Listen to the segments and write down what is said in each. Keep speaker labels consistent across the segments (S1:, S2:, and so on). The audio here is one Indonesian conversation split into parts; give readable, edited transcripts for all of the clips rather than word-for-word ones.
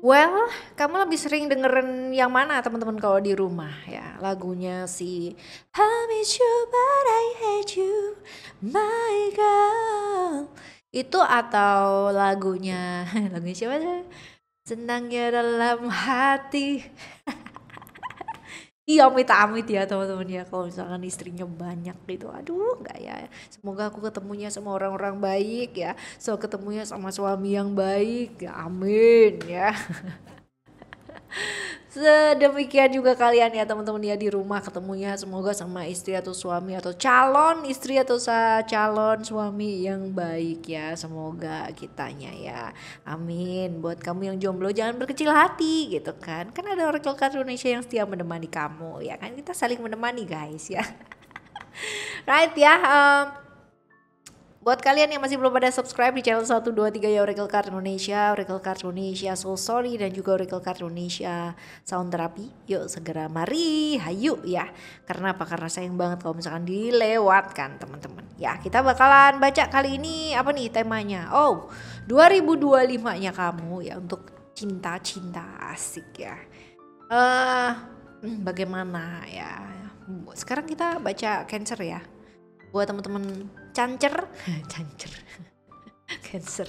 S1: Well, kamu lebih sering dengerin yang mana teman-teman kalau di rumah ya? Lagunya si I miss you but I hate you, my girl. Itu atau lagunya lagunya siapa sih? Senangnya dalam hati. Iya amit-amit ya teman-teman ya kalau misalkan istrinya banyak gitu. Aduh nggak ya. Semoga aku ketemunya sama orang-orang baik ya. So ketemunya sama suami yang baik ya. Amin ya. Sedemikian juga kalian ya teman-teman ya di rumah ketemunya semoga sama istri atau suami atau calon istri atau calon suami yang baik ya. Semoga kitanya ya. Amin. Buat kamu yang jomblo jangan berkecil hati gitu kan. Kan ada Oracle Card Indonesia yang setia menemani kamu ya kan. Kita saling menemani guys ya. Right ya. Buat kalian yang masih belum pada subscribe di channel 123 ya Oracle Card Indonesia, Oracle Card Indonesia Soul Story dan juga Oracle Card Indonesia Sound Therapy. Yuk segera mari, hayu ya. Karena apa? Karena sayang banget kalau misalkan dilewatkan teman-teman. Ya kita bakalan baca kali ini apa nih temanya? Oh 2025-nya kamu ya untuk cinta-cinta asik ya. Bagaimana ya? Sekarang kita baca Cancer ya. Buat teman-teman Cancer, Cancer, Cancer.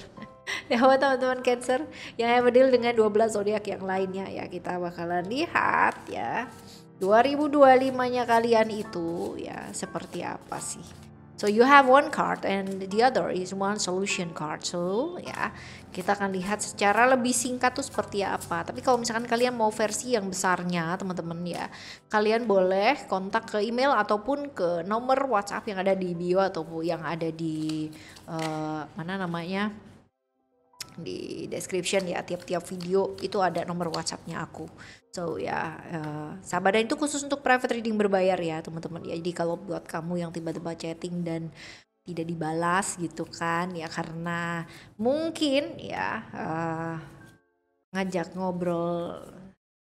S1: Ya buat teman-teman Cancer yang have a deal dengan 12 zodiak yang lainnya ya kita bakalan lihat ya 2025-nya kalian itu ya seperti apa sih. So you have one card and the other is one solution card. So ya kita akan lihat secara lebih singkat tuh seperti apa. Tapi kalau misalkan kalian mau versi yang besarnya teman-teman ya, kalian boleh kontak ke email ataupun ke nomor WhatsApp yang ada di bio ataupun yang ada di mana namanya di description ya tiap-tiap video itu ada nomor WhatsAppnya aku. So ya sabar dan itu khusus untuk private reading berbayar ya teman-teman ya. Jadi kalau buat kamu yang tiba-tiba chatting dan tidak dibalas gitu kan ya karena mungkin ya ngajak ngobrol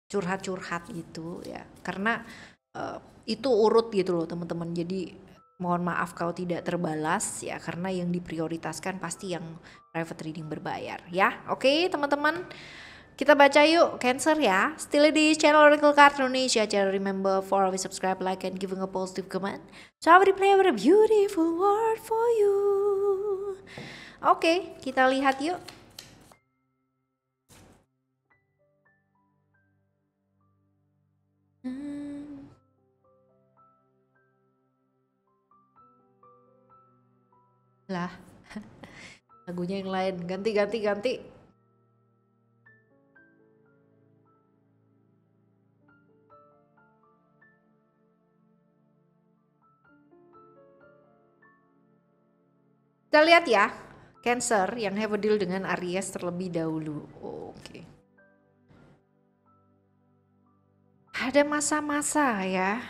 S1: curhat-curhat gitu ya karena itu urut gitu loh teman-teman. Jadi mohon maaf kalau tidak terbalas ya karena yang diprioritaskan pasti yang private reading berbayar ya. Oke teman-teman kita baca yuk Cancer ya. Still di channel Oracle Card Indonesia. Jangan remember for always subscribe, like, and giving a positive comment. So I will play with a beautiful word for you. Oke kita lihat yuk. Lah lagunya yang lain ganti. Kita lihat ya Cancer yang have a deal dengan Aries terlebih dahulu. Oke. Ada masa-masa ya.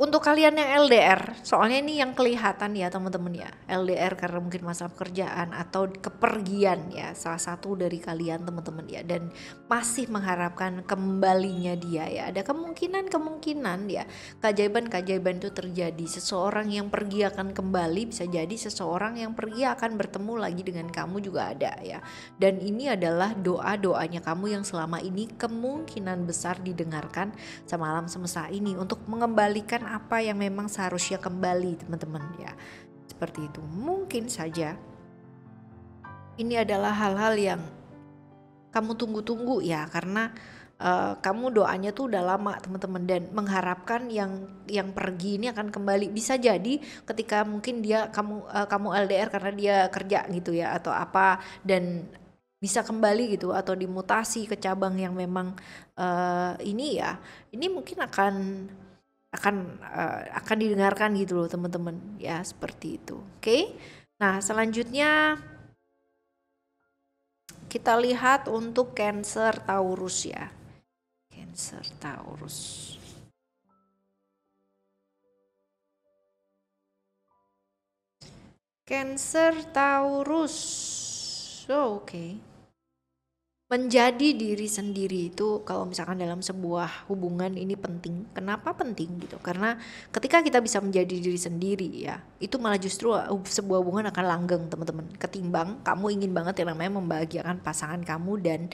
S1: Untuk kalian yang LDR, soalnya ini yang kelihatan ya teman-teman ya. LDR karena mungkin masa pekerjaan atau kepergian ya salah satu dari kalian teman-teman ya dan masih mengharapkan kembalinya dia ya. Ada kemungkinan ya keajaiban itu terjadi. Seseorang yang pergi akan kembali, bisa jadi seseorang yang pergi akan bertemu lagi dengan kamu juga ada ya. Dan ini adalah doa-doanya kamu yang selama ini kemungkinan besar didengarkan sama alam semesta ini untuk mengembalikan apa yang memang seharusnya kembali teman-teman ya. Seperti itu. Mungkin saja ini adalah hal-hal yang kamu tunggu-tunggu ya karena kamu doanya tuh udah lama teman-teman dan mengharapkan yang pergi ini akan kembali. Bisa jadi ketika mungkin kamu LDR karena dia kerja gitu ya atau apa dan bisa kembali gitu atau dimutasi ke cabang yang memang ini ya ini mungkin akan didengarkan gitu loh teman-teman ya seperti itu. Oke. Nah selanjutnya kita lihat untuk Cancer Taurus ya. Cancer Taurus. Cancer Taurus. Oh, oke. Menjadi diri sendiri itu kalau misalkan dalam sebuah hubungan ini penting. Kenapa penting gitu? Karena ketika kita bisa menjadi diri sendiri ya, itu malah justru sebuah hubungan akan langgeng teman-teman. Ketimbang kamu ingin banget yang namanya membahagiakan pasangan kamu dan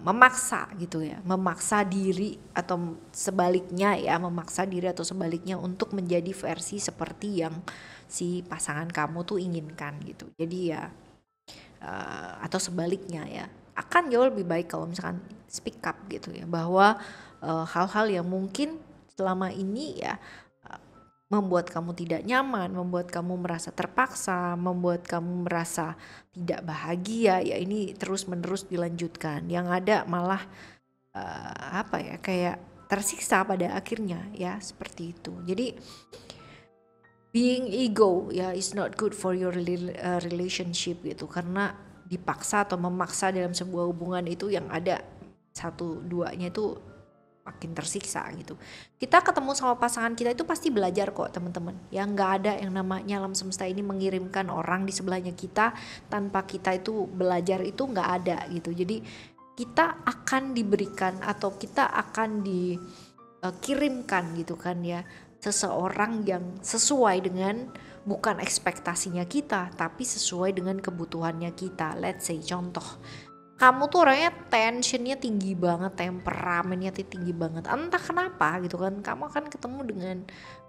S1: memaksa gitu ya, memaksa diri atau sebaliknya ya, memaksa diri atau sebaliknya untuk menjadi versi seperti yang si pasangan kamu tuh inginkan gitu. Jadi ya atau sebaliknya ya, akan jauh lebih baik kalau misalkan speak up gitu ya, bahwa hal-hal yang mungkin selama ini ya membuat kamu tidak nyaman, membuat kamu merasa terpaksa, membuat kamu merasa tidak bahagia ya, ini terus-menerus dilanjutkan. Yang ada malah apa ya, kayak tersiksa pada akhirnya ya, seperti itu. Jadi being ego ya is not good for your relationship gitu, karena dipaksa atau memaksa dalam sebuah hubungan itu yang ada satu duanya itu makin tersiksa gitu. Kita ketemu sama pasangan kita itu pasti belajar kok teman-teman. Ya nggak ada yang namanya alam semesta ini mengirimkan orang di sebelahnya kita tanpa kita itu belajar, itu nggak ada gitu. Jadi kita akan diberikan atau kita akan dikirimkan gitu kan ya, seseorang yang sesuai dengan bukan ekspektasinya kita, tapi sesuai dengan kebutuhannya kita. Let's say contoh, kamu tuh orangnya tensionnya tinggi banget, temperamennya tinggi banget, entah kenapa gitu kan, kamu akan ketemu dengan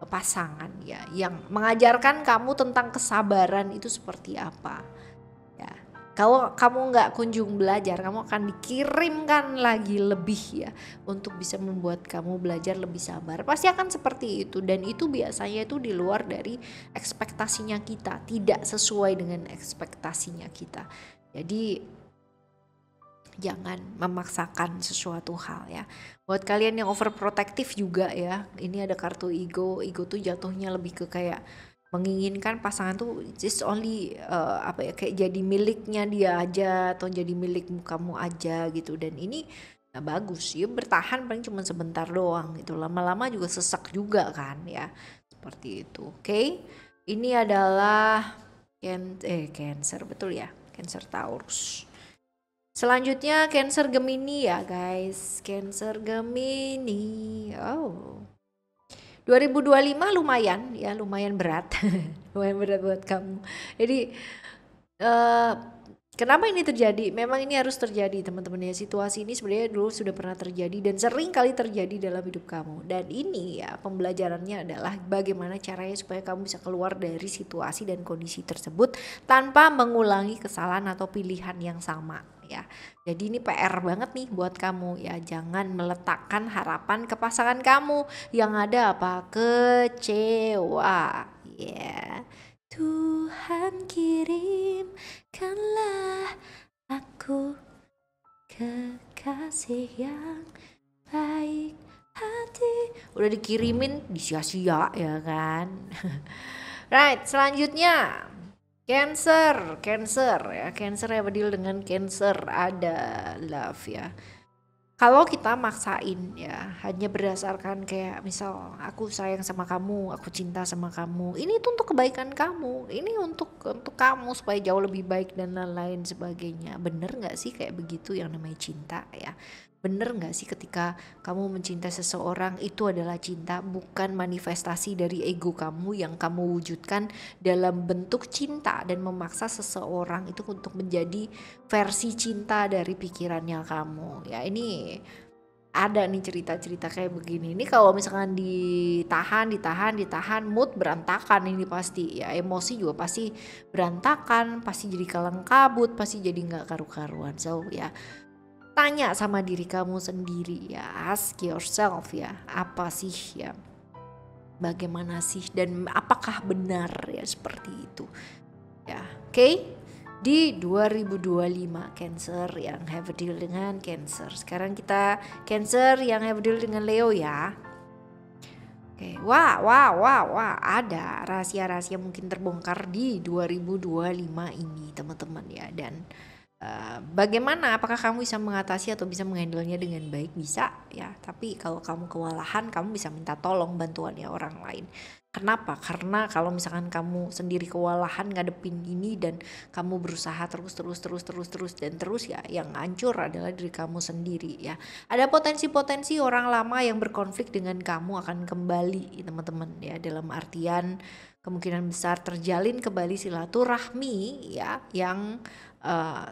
S1: pasangan ya yang mengajarkan kamu tentang kesabaran itu seperti apa ya. Kalau kamu nggak kunjung belajar, kamu akan dikirimkan lagi lebih ya, untuk bisa membuat kamu belajar lebih sabar. Pasti akan seperti itu, dan itu biasanya itu di luar dari ekspektasinya kita, tidak sesuai dengan ekspektasinya kita. Jadi jangan memaksakan sesuatu hal ya. Buat kalian yang overprotective juga ya, ini ada kartu ego. Ego tuh jatuhnya lebih ke kayak menginginkan pasangan tuh just only apa ya, kayak jadi miliknya dia aja atau jadi milik kamu aja gitu. Dan ini gak bagus ya, bertahan paling cuma sebentar doang gitu, lama-lama juga sesak juga kan ya, seperti itu. Oke, ini adalah Cancer, betul ya, Cancer Taurus. Selanjutnya Cancer Gemini ya guys, Cancer Gemini. Oh, 2025 lumayan ya, lumayan berat. Lumayan berat buat kamu. Jadi kenapa ini terjadi? Memang ini harus terjadi teman-teman ya. Situasi ini sebenarnya dulu sudah pernah terjadi dan sering kali terjadi dalam hidup kamu. Dan ini ya pembelajarannya adalah bagaimana caranya supaya kamu bisa keluar dari situasi dan kondisi tersebut tanpa mengulangi kesalahan atau pilihan yang sama ya. Jadi ini PR banget nih buat kamu ya. Jangan meletakkan harapan ke pasangan kamu, yang ada apa? Kecewa ya. Tuhan kirimkanlah aku kekasih yang baik hati. Udah dikirimin disia-sia ya kan. Right, selanjutnya Cancer ya, Cancer ya, berdil dengan Cancer ada love ya. Kalau kita maksain ya, hanya berdasarkan kayak misal aku sayang sama kamu, aku cinta sama kamu, ini tuh untuk kebaikan kamu, ini untuk kamu supaya jauh lebih baik dan lain-lain sebagainya. Bener nggak sih kayak begitu yang namanya cinta ya? Bener gak sih ketika kamu mencintai seseorang itu adalah cinta, bukan manifestasi dari ego kamu yang kamu wujudkan dalam bentuk cinta dan memaksa seseorang itu untuk menjadi versi cinta dari pikirannya kamu ya. Ini ada nih cerita-cerita kayak begini. Ini kalau misalkan ditahan, mood berantakan ini pasti ya, emosi juga pasti berantakan, pasti jadi kalang kabut, pasti jadi nggak karu-karuan. So ya, tanya sama diri kamu sendiri ya, ask yourself ya, apa sih ya, bagaimana sih dan apakah benar ya seperti itu ya. Oke, di 2025 Cancer yang have a deal dengan Cancer. Sekarang kita Cancer yang have a deal dengan Leo ya. Oke, wah, ada rahasia-rahasia mungkin terbongkar di 2025 ini teman-teman ya. Dan Bagaimana? Apakah kamu bisa mengatasi atau bisa menghandle-nya dengan baik? Bisa ya, tapi kalau kamu kewalahan, kamu bisa minta tolong bantuannya orang lain. Kenapa? Karena kalau misalkan kamu sendiri kewalahan ngadepin ini dan kamu berusaha terus dan terus ya, yang hancur adalah diri kamu sendiri ya. Ada potensi-potensi orang lama yang berkonflik dengan kamu akan kembali teman-teman ya, dalam artian kemungkinan besar terjalin kembali silaturahmi ya yang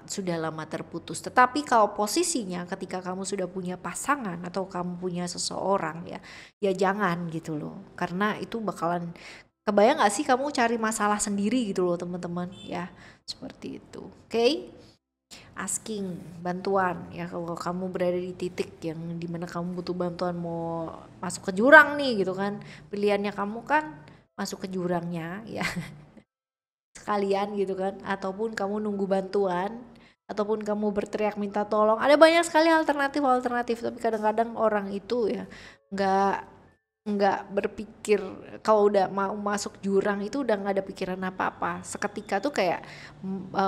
S1: sudah lama terputus. Tetapi kalau posisinya ketika kamu sudah punya pasangan atau kamu punya seseorang ya, ya jangan gitu loh. Karena itu bakalan, kebayang gak sih kamu cari masalah sendiri gitu loh teman-teman ya, seperti itu. Oke? Asking bantuan ya, kalau kamu berada di titik yang dimana kamu butuh bantuan, mau masuk ke jurang nih gitu kan, pilihannya kamu kan masuk ke jurangnya ya sekalian gitu kan, ataupun kamu nunggu bantuan, ataupun kamu berteriak minta tolong. Ada banyak sekali alternatif, tapi kadang-kadang orang itu ya nggak berpikir, kalau udah mau masuk jurang itu udah nggak ada pikiran apa-apa. Seketika tuh kayak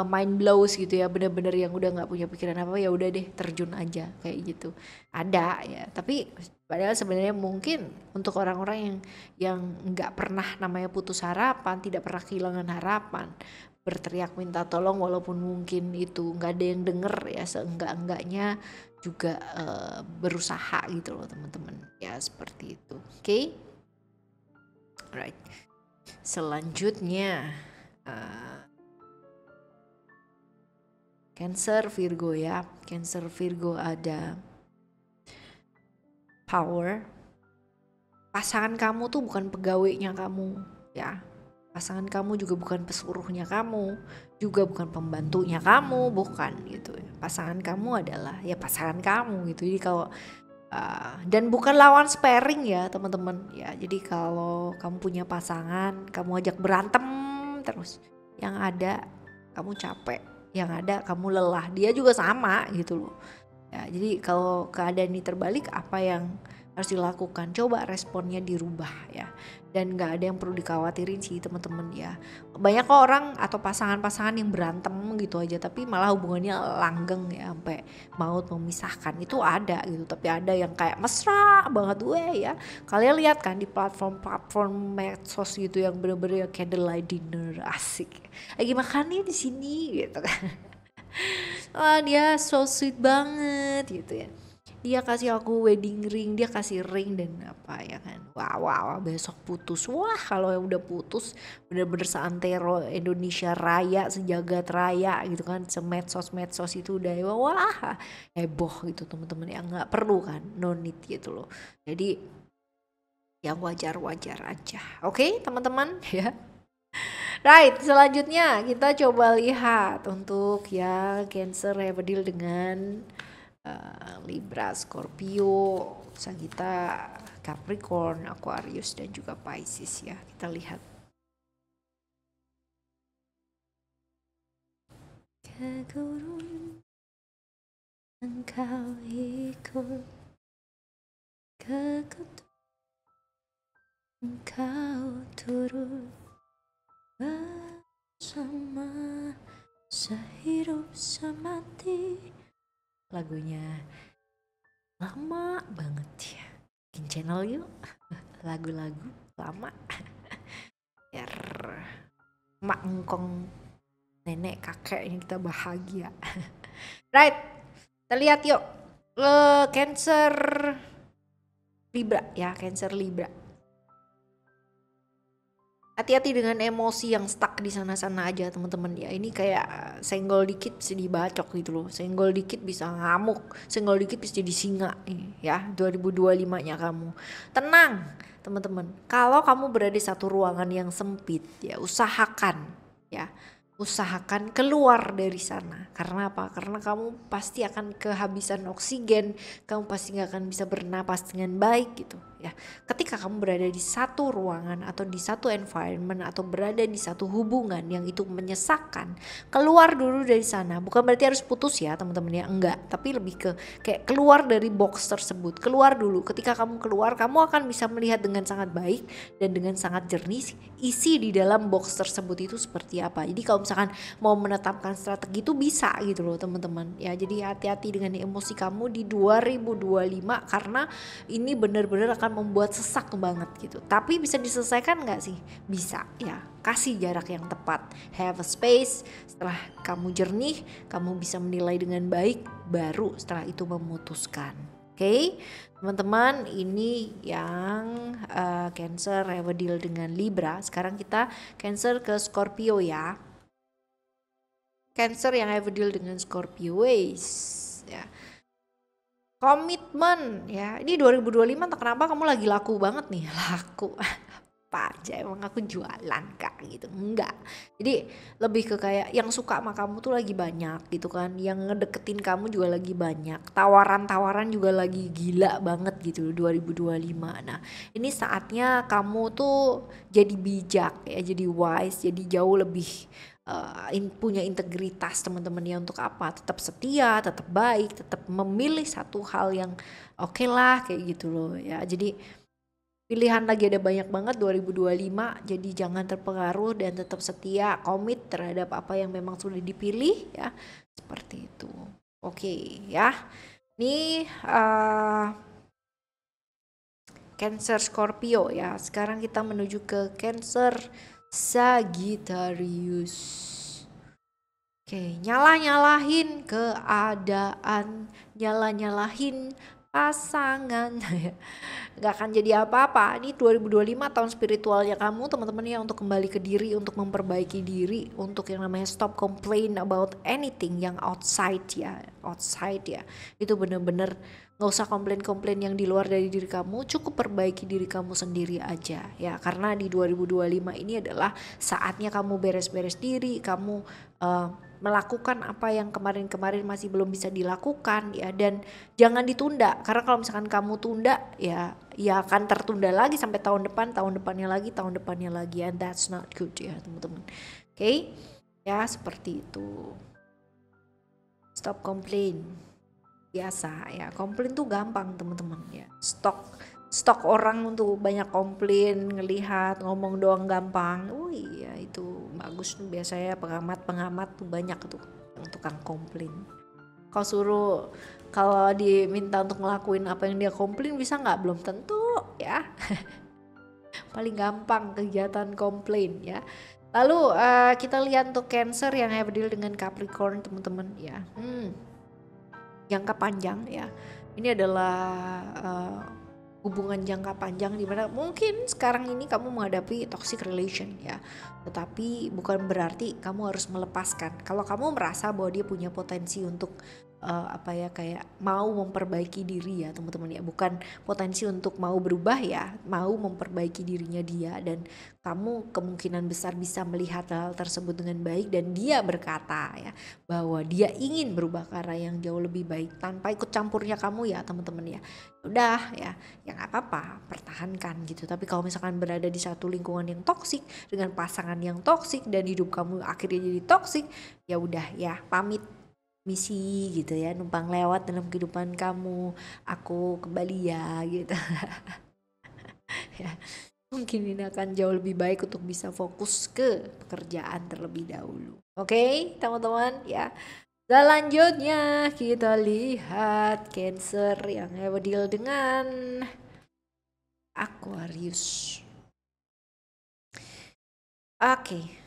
S1: mind blows gitu ya, bener-bener yang udah nggak punya pikiran apa, ya udah deh terjun aja kayak gitu. Ada ya, tapi padahal sebenarnya mungkin untuk orang-orang yang nggak pernah namanya putus harapan, tidak pernah kehilangan harapan, berteriak minta tolong walaupun mungkin itu nggak ada yang denger ya, seenggak-enggaknya juga berusaha gitu loh teman-teman ya, seperti itu. Oke? Right. Selanjutnya Cancer Virgo ya. Cancer Virgo ada power. Pasangan kamu tuh bukan pegawainya kamu ya. Pasangan kamu juga bukan pesuruhnya kamu, juga bukan pembantunya kamu, bukan gitu ya. Pasangan kamu adalah ya pasangan kamu gitu. Jadi kalau dan bukan lawan sparring ya teman-teman ya. Jadi kalau kamu punya pasangan, kamu ajak berantem terus, yang ada kamu capek, yang ada kamu lelah, dia juga sama gitu loh ya. Jadi kalau keadaan ini terbalik, apa yang harus dilakukan? Coba responnya dirubah ya, dan nggak ada yang perlu dikhawatirin sih teman-teman ya. Banyak kok orang atau pasangan-pasangan yang berantem gitu aja tapi malah hubungannya langgeng ya, sampai maut memisahkan, itu ada gitu. Tapi ada yang kayak mesra banget ya. Kalian lihat kan di platform medsos gitu yang bener-bener ya candlelight dinner, asik lagi makan nih di sini gitu kan. Dia so sweet banget gitu ya, dia kasih aku wedding ring, dia kasih ring dan apa ya kan. Wah, besok putus. Wah, kalau yang udah putus bener-bener seantero Indonesia Raya, sejagat raya gitu kan, semedsos itu udah wah heboh gitu teman-teman, yang nggak perlu kan, no need gitu loh. Jadi yang wajar-wajar aja. Oke, teman-teman ya. Right, selanjutnya kita coba lihat untuk yang Cancer have a deal dengan Libra, Scorpio, Sagitta, Capricorn, Aquarius dan juga Pisces ya. Kita lihat. Kegurun engkau ikut, kekutuk engkau turut bersama, sehidup semati. Lagunya lama banget ya, bikin channel yuk lagu-lagu lama biar mak engkong nenek kakek ini kita bahagia. Right, kita lihat yuk Cancer Libra ya, Cancer Libra. Hati-hati dengan emosi yang stuck di sana-sana aja teman-teman ya. Ini kayak senggol dikit bisa dibacok gitu loh. Senggol dikit bisa ngamuk, senggol dikit bisa jadi singa ya. 2025-nya kamu. Tenang teman-teman. Kalau kamu berada di satu ruangan yang sempit ya, usahakan keluar dari sana. Karena apa? Karena kamu pasti akan kehabisan oksigen, kamu pasti gak akan bisa bernapas dengan baik gitu ya. Ketika kamu berada di satu ruangan atau di satu environment atau berada di satu hubungan yang itu menyesakkan, keluar dulu dari sana. Bukan berarti harus putus ya teman-teman ya, enggak, tapi lebih ke kayak keluar dari box tersebut. Keluar dulu. Ketika kamu keluar, kamu akan bisa melihat dengan sangat baik dan dengan sangat jernih isi di dalam box tersebut itu seperti apa. Jadi kalau misalkan mau menetapkan strategi itu bisa gitu loh teman-teman ya. Jadi hati-hati dengan emosi kamu di 2025 karena ini benar-benar akan membuat sesak banget gitu. Tapi bisa diselesaikan nggak sih? Bisa ya. Kasih jarak yang tepat, have a space. Setelah kamu jernih, kamu bisa menilai dengan baik, baru setelah itu memutuskan. Oke, teman-teman, ini yang Cancer have a deal dengan Libra. Sekarang kita Cancer ke Scorpio ya. Cancer yang have a deal dengan Scorpio ya. Komitmen ya. Ini 2025 entah kenapa kamu lagi laku banget nih, laku. Apa aja emang aku jualan kak gitu, enggak. Jadi lebih ke kayak yang suka sama kamu tuh lagi banyak gitu kan, yang ngedeketin kamu juga lagi banyak, tawaran-tawaran juga lagi gila banget gitu 2025. Nah ini saatnya kamu tuh jadi bijak ya, jadi wise, jadi jauh lebih punya integritas teman-teman ya. Untuk apa? Tetap setia, tetap baik, tetap memilih satu hal yang oke lah kayak gitu loh ya. Jadi pilihan lagi ada banyak banget 2025, jadi jangan terpengaruh dan tetap setia, komit terhadap apa yang memang sudah dipilih ya, seperti itu. Oke ya, ini Cancer Scorpio ya. Sekarang kita menuju ke Cancer Sagittarius. Oke, nyala-nyalahin keadaan, nyala-nyalahin pasangan. Gak akan jadi apa-apa. Ini 2025 tahun spiritualnya kamu teman-teman ya, untuk kembali ke diri, untuk memperbaiki diri, untuk yang namanya stop complain about anything yang outside ya. Itu bener-bener gak usah komplain-komplain yang di luar dari diri kamu, cukup perbaiki diri kamu sendiri aja ya. Karena di 2025 ini adalah saatnya kamu beres-beres diri, kamu melakukan apa yang kemarin-kemarin masih belum bisa dilakukan ya. Dan jangan ditunda, karena kalau misalkan kamu tunda ya akan tertunda lagi sampai tahun depannya lagi, and that's not good ya teman-teman. Oke, ya seperti itu. Stop complain. Biasa ya, komplain tuh gampang teman-teman ya. Stok orang untuk banyak komplain, ngelihat ngomong doang gampang. Oh iya itu bagus tuh, biasanya pengamat tuh banyak tuh yang tukang komplain. Kalau diminta untuk ngelakuin apa yang dia komplain bisa nggak? Belum tentu ya. Paling gampang kegiatan komplain ya. Lalu kita lihat untuk Cancer yang have deal dengan Capricorn teman-teman ya. Jangka panjang ya. Ini adalah hubungan jangka panjang di mana mungkin sekarang ini kamu menghadapi toxic relation ya. Tetapi bukan berarti kamu harus melepaskan. Kalau kamu merasa bahwa dia punya potensi untuk kayak mau memperbaiki diri ya teman-teman ya, bukan potensi untuk mau berubah ya, mau memperbaiki dirinya dia, dan kamu kemungkinan besar bisa melihat hal tersebut dengan baik dan dia berkata ya bahwa dia ingin berubah ke arah yang jauh lebih baik tanpa ikut campurnya kamu ya teman-teman ya. Udah ya nggak apa-apa, pertahankan gitu. Tapi kalau misalkan berada di satu lingkungan yang toksik dengan pasangan yang toksik dan hidup kamu akhirnya jadi toksik, ya udah ya pamit misi gitu ya, numpang lewat dalam kehidupan kamu, aku kembali ya gitu. Ya, mungkin ini akan jauh lebih baik untuk bisa fokus ke pekerjaan terlebih dahulu. Oke, teman-teman ya. Selanjutnya kita lihat Cancer yang have a deal dengan Aquarius. Oke.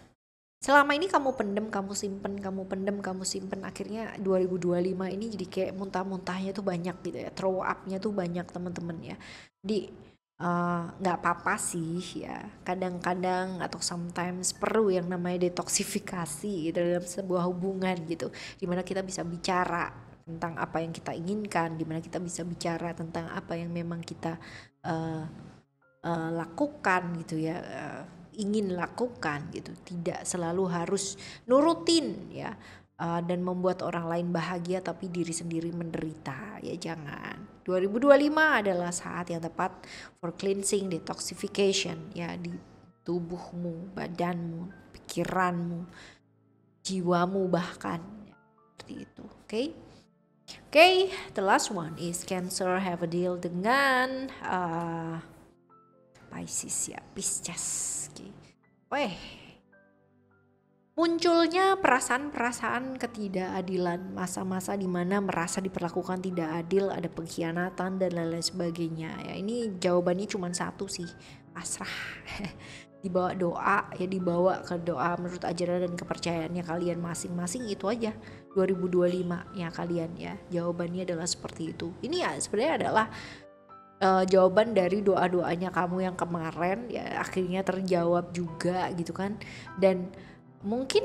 S1: Selama ini kamu pendem, kamu simpen, akhirnya 2025 ini jadi kayak muntah-muntahnya tuh banyak gitu ya, throw up-nya tuh banyak teman-teman ya. Jadi nggak apa-apa sih ya, kadang-kadang atau sometimes perlu yang namanya detoksifikasi gitu dalam sebuah hubungan gitu, dimana kita bisa bicara tentang apa yang kita inginkan, dimana kita bisa bicara tentang apa yang memang kita lakukan gitu ya, ingin lakukan gitu, tidak selalu harus nurutin ya, dan membuat orang lain bahagia tapi diri sendiri menderita ya, jangan. 2025 adalah saat yang tepat for cleansing, detoxification ya, di tubuhmu, badanmu, pikiranmu, jiwamu bahkan ya, seperti itu. Oke, the last one is Cancer have a deal dengan Pisces ya, Pisces. Weh, Munculnya perasaan-perasaan ketidakadilan, masa-masa di mana merasa diperlakukan tidak adil, ada pengkhianatan dan lain-lain sebagainya. Ya, ini jawabannya cuma satu sih, pasrah. Dibawa doa, ya dibawa ke doa menurut ajaran dan kepercayaannya kalian masing-masing, itu aja. 2025 ya kalian ya. Jawabannya adalah seperti itu. Ini ya sebenarnya adalah jawaban dari doa-doanya kamu yang kemarin ya, akhirnya terjawab juga gitu kan. Dan mungkin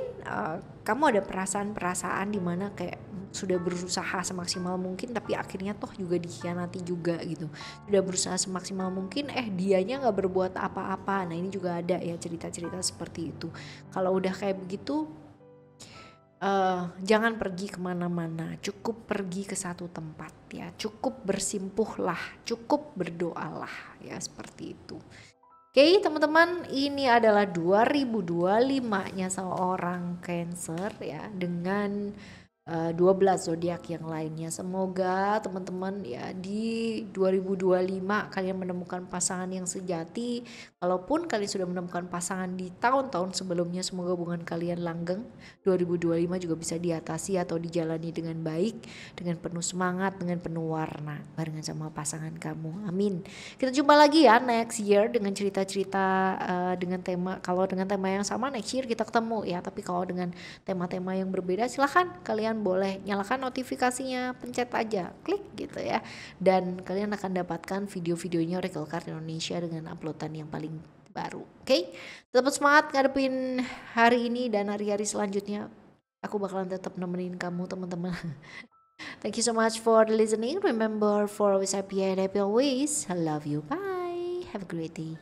S1: kamu ada perasaan-perasaan dimana kayak sudah berusaha semaksimal mungkin tapi akhirnya toh juga dikhianati juga gitu. Sudah berusaha semaksimal mungkin dianya nggak berbuat apa-apa. Nah ini juga ada ya cerita-cerita seperti itu. Kalau udah kayak begitu, jangan pergi kemana-mana, cukup pergi ke satu tempat ya, cukup bersimpuhlah, cukup berdoalah ya, seperti itu. Oke teman-teman, ini adalah 2025-nya seorang Cancer ya, dengan 12 zodiak yang lainnya. Semoga teman-teman ya di 2025 kalian menemukan pasangan yang sejati. Kalaupun kalian sudah menemukan pasangan di tahun-tahun sebelumnya, semoga hubungan kalian langgeng. 2025 juga bisa diatasi atau dijalani dengan baik, dengan penuh semangat, dengan penuh warna barengan sama pasangan kamu. Amin. Kita jumpa lagi ya next year dengan cerita-cerita dengan tema, kalau dengan tema yang sama next year kita ketemu ya, tapi kalau dengan tema-tema yang berbeda silahkan kalian boleh nyalakan notifikasinya, pencet aja, klik gitu ya, dan kalian akan dapatkan video-videonya Oracle Card Indonesia dengan uploadan yang paling baru. Oke? Tetap semangat ngadepin hari ini dan hari-hari selanjutnya. Aku bakalan tetap nemenin kamu teman-teman. Thank you so much for listening. Remember for always happy and happy always. I love you. Bye. Have a great day.